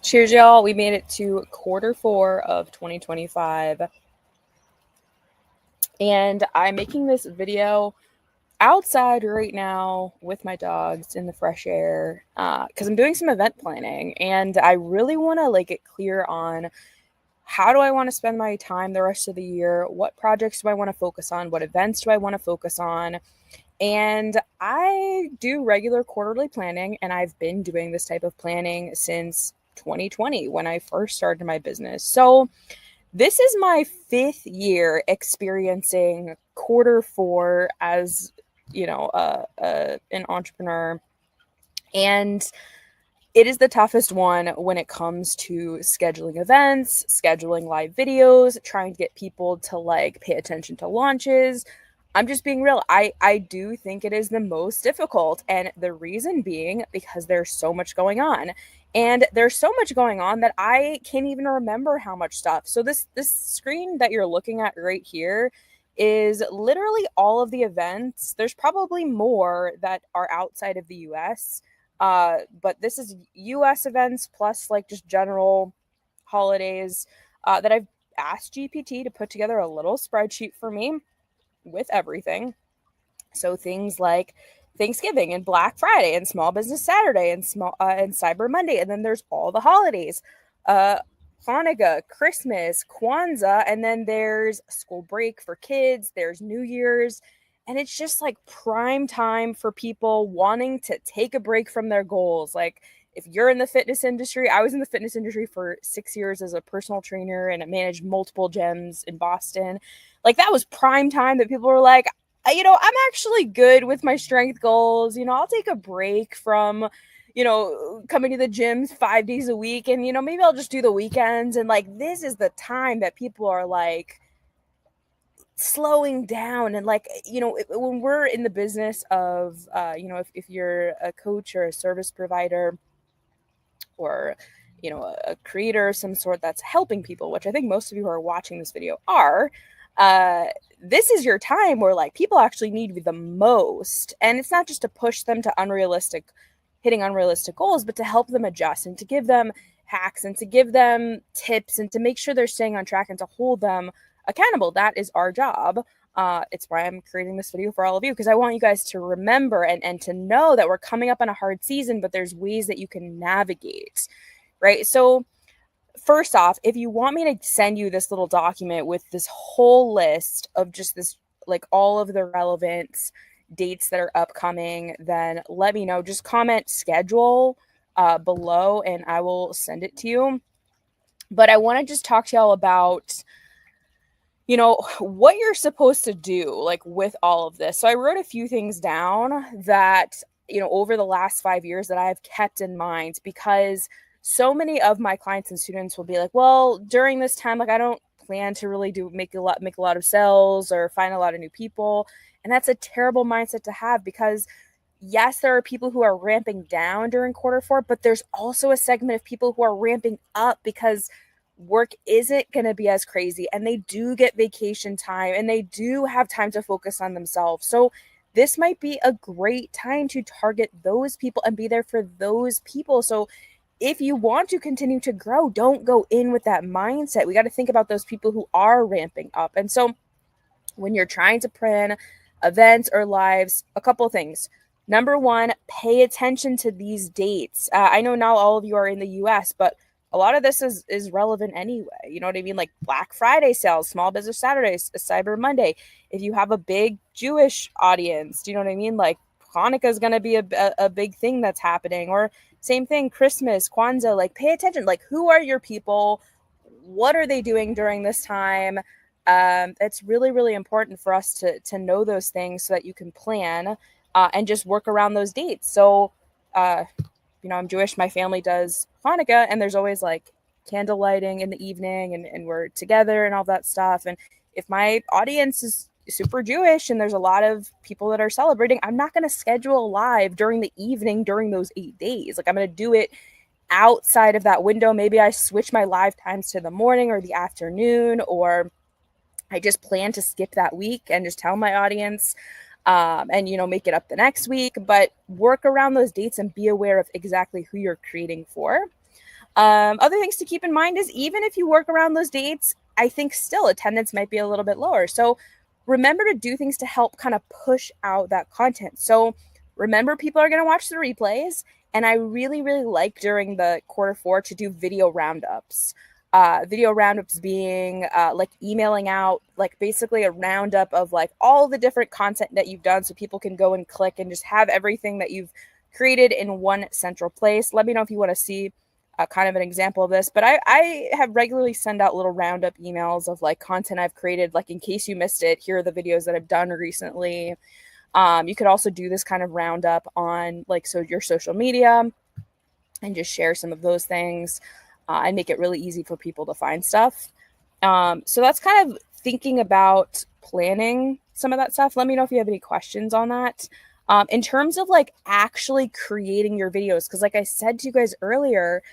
Cheers, y'all. We made it to Q4 of 2025. And I'm making this video outside right now with my dogs in the fresh air because I'm doing some event planning. And I really want to get clear on how do I want to spend my time the rest of the year? What projects do I want to focus on? What events do I want to focus on? And I do regular quarterly planning, and I've been doing this type of planning since 2020 when I first started my business. So this is my 5th year experiencing Q4 as, an entrepreneur. And it is the toughest one when it comes to scheduling events, scheduling live videos, trying to get people to pay attention to launches. I'm just being real. I do think it is the most difficult. And the reason being because there's so much going on. And there's so much going on that I can't even remember how much stuff. So this screen that you're looking at right here is literally all of the events. There's probably more that are outside of the US. But this is US events plus just general holidays that I've asked GPT to put together a little spreadsheet for me with everything. So things like Thanksgiving and Black Friday and Small Business Saturday and Cyber Monday, and then there's all the holidays, Hanukkah, Christmas, Kwanzaa, and then there's school break for kids. There's New Year's, and it's just prime time for people wanting to take a break from their goals. If you're in the fitness industry, I was in the fitness industry for 6 years as a personal trainer, and I managed multiple gyms in Boston. That was prime time that people were like, I'm actually good with my strength goals. I'll take a break from, coming to the gyms 5 days a week, and, maybe I'll just do the weekends. And this is the time that people are slowing down. And when we're in the business of, if you're a coach or a service provider or, a creator of some sort that's helping people, which I think most of you who are watching this video are, this is your time where people actually need you the most. And it's not just to push them to hitting unrealistic goals, but to help them adjust and to give them hacks and to give them tips and to make sure they're staying on track and to hold them accountable. That is our job. It's why I'm creating this video for all of you, because I want you guys to remember and to know that we're coming up on a hard season, but there's ways that you can navigate, right? So first off, if you want me to send you this little document with this whole list of just this, all of the relevant dates that are upcoming, then let me know. Just comment schedule below and I will send it to you. But I want to just talk to y'all about, what you're supposed to do, with all of this. So I wrote a few things down that, over the last 5 years that I have kept in mind, because so many of my clients and students will be like, well, during this time, I don't plan to really make a lot of sales or find a lot of new people. And that's a terrible mindset to have, because yes, there are people who are ramping down during Q4, but there's also a segment of people who are ramping up because work isn't going to be as crazy and they do get vacation time and they do have time to focus on themselves. So this might be a great time to target those people and be there for those people. So if you want to continue to grow, don't go in with that mindset. We got to think about those people who are ramping up. And so when you're trying to plan events or lives, a couple of things. Number one, pay attention to these dates. I know not all of you are in the US, but a lot of this is relevant anyway. You know what I mean? Black Friday sales, Small Business Saturdays, Cyber Monday. If you have a big Jewish audience, do you know what I mean? Hanukkah is going to be a big thing that's happening. Or same thing, Christmas, Kwanzaa. Pay attention. Who are your people? What are they doing during this time? It's really, really important for us to know those things so that you can plan and just work around those dates. So, I'm Jewish. My family does Hanukkah, and there's always candle lighting in the evening, and we're together and all that stuff. And if my audience is super Jewish and there's a lot of people that are celebrating, I'm not going to schedule live during the evening during those 8 days. I'm going to do it outside of that window. Maybe I switch my live times to the morning or the afternoon, or I just plan to skip that week and just tell my audience and make it up the next week. But work around those dates and be aware of exactly who you're creating for. Other things to keep in mind is even if you work around those dates, I think still attendance might be a little bit lower. So remember to do things to help kind of push out that content. So remember, people are going to watch the replays. And I really, really like during the Q4 to do video roundups. Video roundups being like emailing out like basically a roundup of like all the different content that you've done so people can go and click and just have everything that you've created in one central place. Let me know if you want to see kind of an example of this, but I have regularly send out little roundup emails of like content I've created, like in case you missed it, here are the videos that I've done recently. You could also do this kind of roundup on like your social media and just share some of those things and make it really easy for people to find stuff. So that's kind of thinking about planning some of that stuff. Let me know if you have any questions on that. In terms of like actually creating your videos, because like I said to you guys earlier,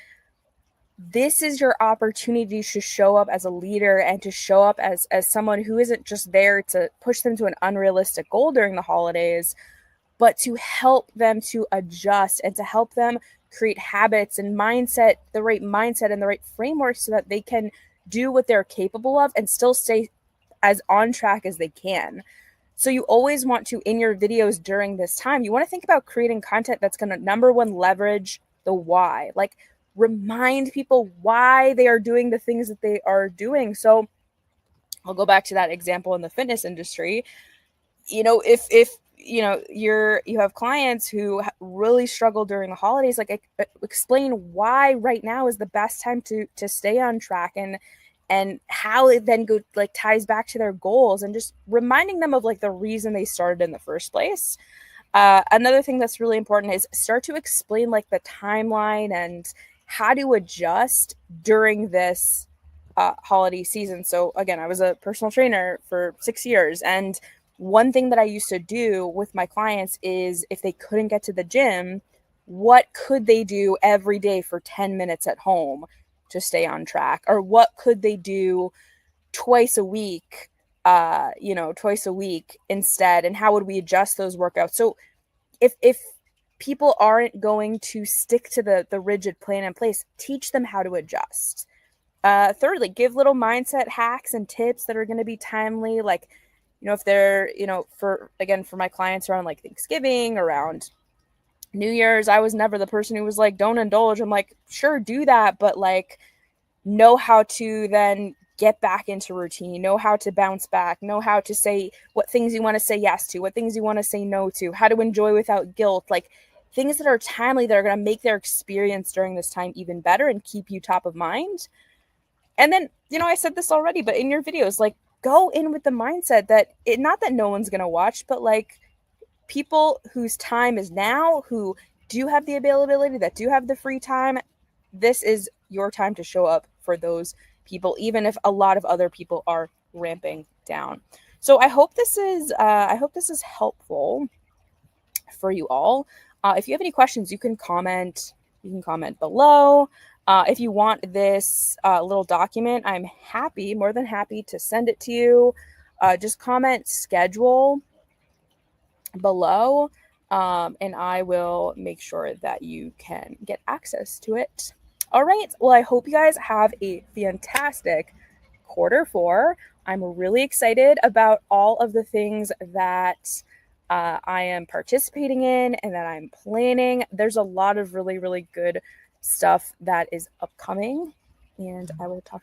this is your opportunity to show up as a leader and to show up as someone who isn't just there to push them to an unrealistic goal during the holidays, but to help them to adjust and to help them create habits and mindset, the right mindset and the right framework so that they can do what they're capable of and still stay as on track as they can. So you always want to, in your videos during this time, you want to think about creating content that's going to, number one, leverage the why. Like, remind people why they are doing the things that they are doing. So I'll go back to that example in the fitness industry. If you have clients who really struggle during the holidays, like explain why right now is the best time to stay on track and how it then ties back to their goals, and just reminding them of like the reason they started in the first place. Another thing that's really important is start to explain like the timeline and how to adjust during this holiday season. So again, I was a personal trainer for 6 years, and one thing that I used to do with my clients is if they couldn't get to the gym, what could they do every day for 10 minutes at home to stay on track? Or what could they do twice a week, instead? And how would we adjust those workouts? So if people aren't going to stick to the rigid plan in place, teach them how to adjust. Thirdly, give little mindset hacks and tips that are going to be timely. Like, if they're, for my clients around like Thanksgiving, around New Year's, I was never the person who was like, don't indulge. I'm like, sure, do that, but like, know how to then get back into routine, know how to bounce back, know how to say what things you want to say yes to, what things you want to say no to, how to enjoy without guilt, like things that are timely that are going to make their experience during this time even better and keep you top of mind. And then, I said this already, but in your videos, like, go in with the mindset that not that no one's going to watch, but like people whose time is now, who do have the availability, that do have the free time, this is your time to show up for those people, even if a lot of other people are ramping down. So I hope this is helpful for you all. If you have any questions, you can comment below. If you want this little document, I'm more than happy to send it to you. Just comment schedule below, and I will make sure that you can get access to it. All right. Well, I hope you guys have a fantastic Q4. I'm really excited about all of the things that I am participating in and that I'm planning. There's a lot of really, really good stuff that is upcoming, and I will talk